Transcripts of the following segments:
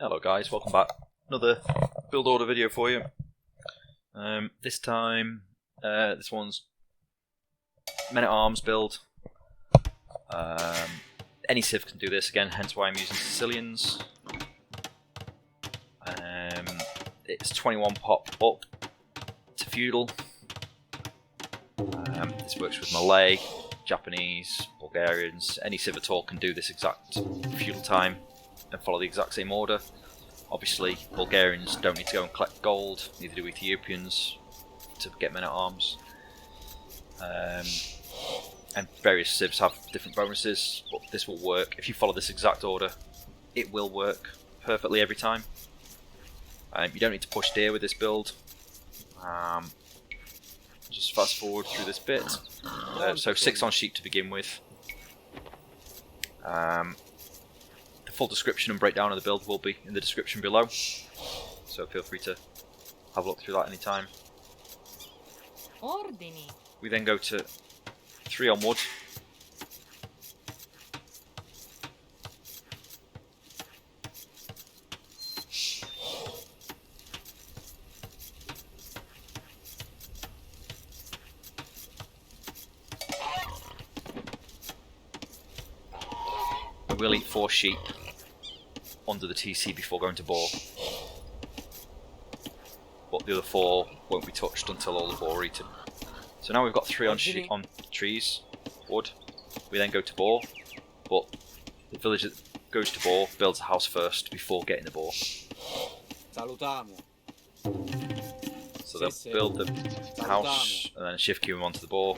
Hello guys, welcome back. Another build order video for you. This time, this one's men-at-arms build. Any civ can do this again, hence why I'm using Sicilians. It's 21 pop up to feudal. This works with Malay, Japanese, Bulgarians. Any civ at all can do this exact feudal time and follow the exact same order. Obviously, Bulgarians don't need to go and collect gold, neither do Ethiopians to get men-at-arms. And various civs have different bonuses, but this will work. If you follow this exact order, it will work perfectly every time. You don't need to push deer with this build. Just fast forward through this bit. So 6 on sheep to begin with. The full description and breakdown of the build will be in the description below, so feel free to have a look through that anytime. We then go to 3 on wood. We'll eat 4 sheep under the TC before going to boar, but the other 4 won't be touched until all the boar are eaten. So now we've got 3 on trees, wood. We then go to boar, but the village that goes to boar builds a house first before getting the boar. So they'll build the house and then shift queue them onto the boar.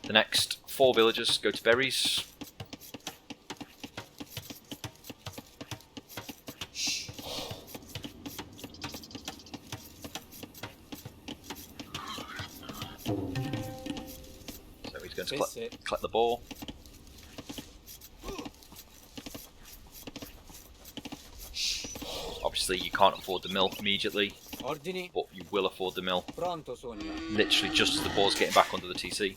The next 4 villagers go to berries. Going to collect the boar. Obviously you can't afford the mill immediately, but you will afford the mill literally just as the boar's getting back under the TC.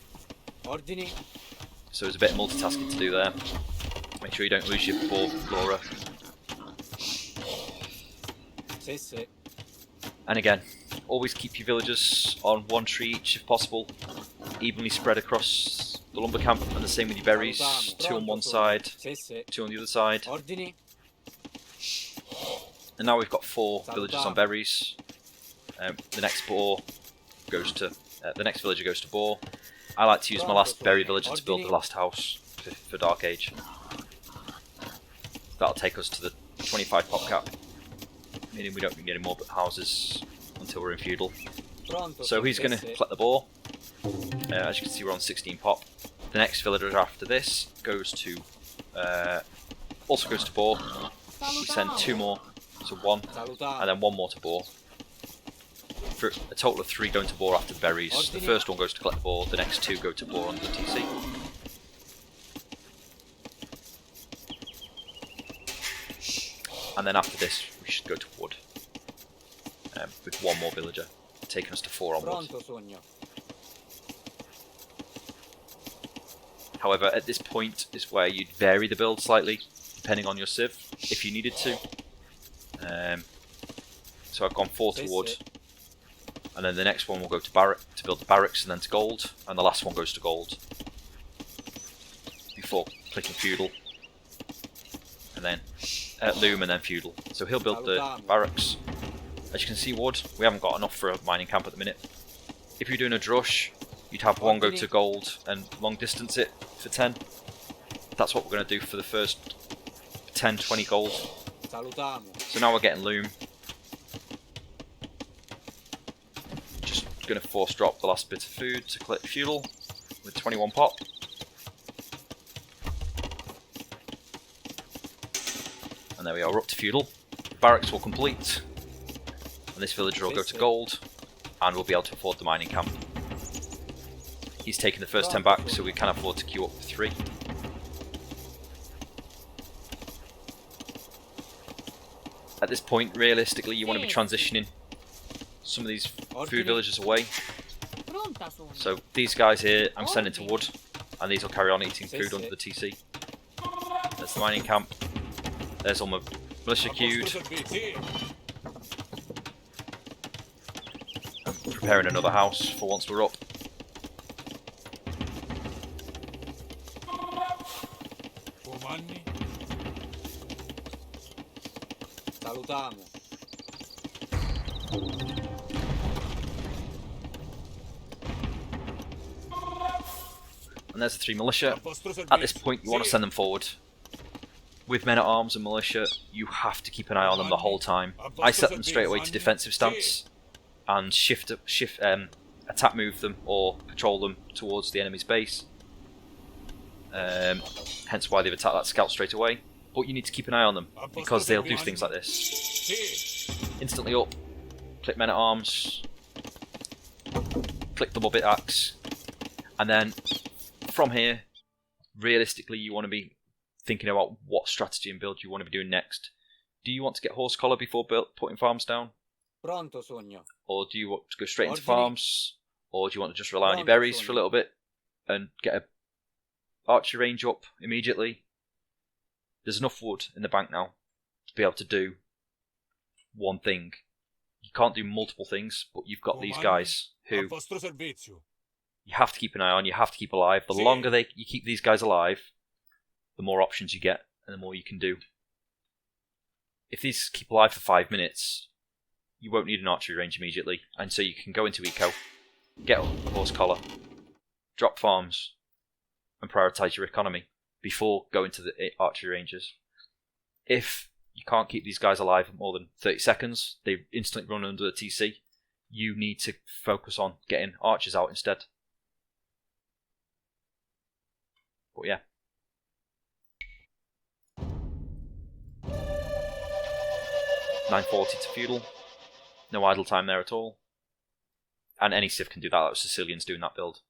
So there's a bit of multitasking to do there. Make sure you don't lose your boar Laura. And again, always keep your villagers on 1 tree each if possible, evenly spread across the lumber camp, and the same with your berries, 2 on one side, 2 on the other side. And now we've got 4 villagers on berries. The next boar goes to the next villager goes to boar. I like to use my last berry villager to build the last house for Dark Age. That'll take us to the 25 pop cap, meaning we don't need any more houses until we're in feudal. So he's going to collect the boar. As you can see, we're on 16 pop. The next villager after this goes to also goes to boar. We send 2 more to 1, and then 1 more to boar. For a total of 3 going to boar after the berries. The first one goes to collect the boar. The next 2 go to boar under the TC. And then after this, we should go to wood with 1 more villager, taking us to 4 on wood. However, at this point is where you'd vary the build slightly, depending on your civ, if you needed to. So I've gone 4 to wood, and then the next one will go to to build the barracks, and then to gold, and the last one goes to gold before clicking feudal, and then loom, and then feudal. So he'll build the barracks. As you can see, wood, we haven't got enough for a mining camp at the minute. If you're doing a drush, you'd have 1 go to gold and long distance it for 10. That's what we're going to do for the first 10, 20 gold. So now we're getting loom. Just going to force drop the last bit of food to collect feudal with 21 pop. And there we are, we're up to feudal. Barracks will complete. And this villager will go to gold, and we'll be able to afford the mining camp. He's taking the first 10 back, so we can afford to queue up for 3. At this point, realistically, you want to be transitioning some of these food villagers away. So these guys here, I'm sending to wood, and these will carry on eating food under the TC. There's the mining camp. There's all my Militia queued. Preparing another house for once we're up. Salutiamo. And there's the 3 militia. At this point, you want to send them forward. With men-at-arms and militia, you have to keep an eye on them the whole time. I set them straight away to defensive stance and attack move them or patrol them towards the enemy's base. Hence why they've attacked that scout straight away. But you need to keep an eye on them because they'll do things like this. Instantly up, click men-at-arms, click double bit axe, and then from here, realistically, you want to be thinking about what strategy and build you want to be doing next. Do you want to get horse collar before putting farms down? Pronto, Sogno. Or do you want to go straight into farms? Or do you want to just rely on your berries for a little bit and get a archery range up immediately? There's enough wood in the bank now to be able to do one thing. You can't do multiple things, but you've got these guys who you have to keep an eye on, you have to keep alive. The longer you keep these guys alive, the more options you get and the more you can do. If these keep alive for 5 minutes, you won't need an archery range immediately, and so you can go into eco, get a horse collar, drop farms, and prioritise your economy before going to the archery ranges. If you can't keep these guys alive for more than 30 seconds, they instantly run under the TC, you need to focus on getting archers out instead. But yeah. $940 to feudal. No idle time there at all. And any civ can do that. That was Sicilians doing that build.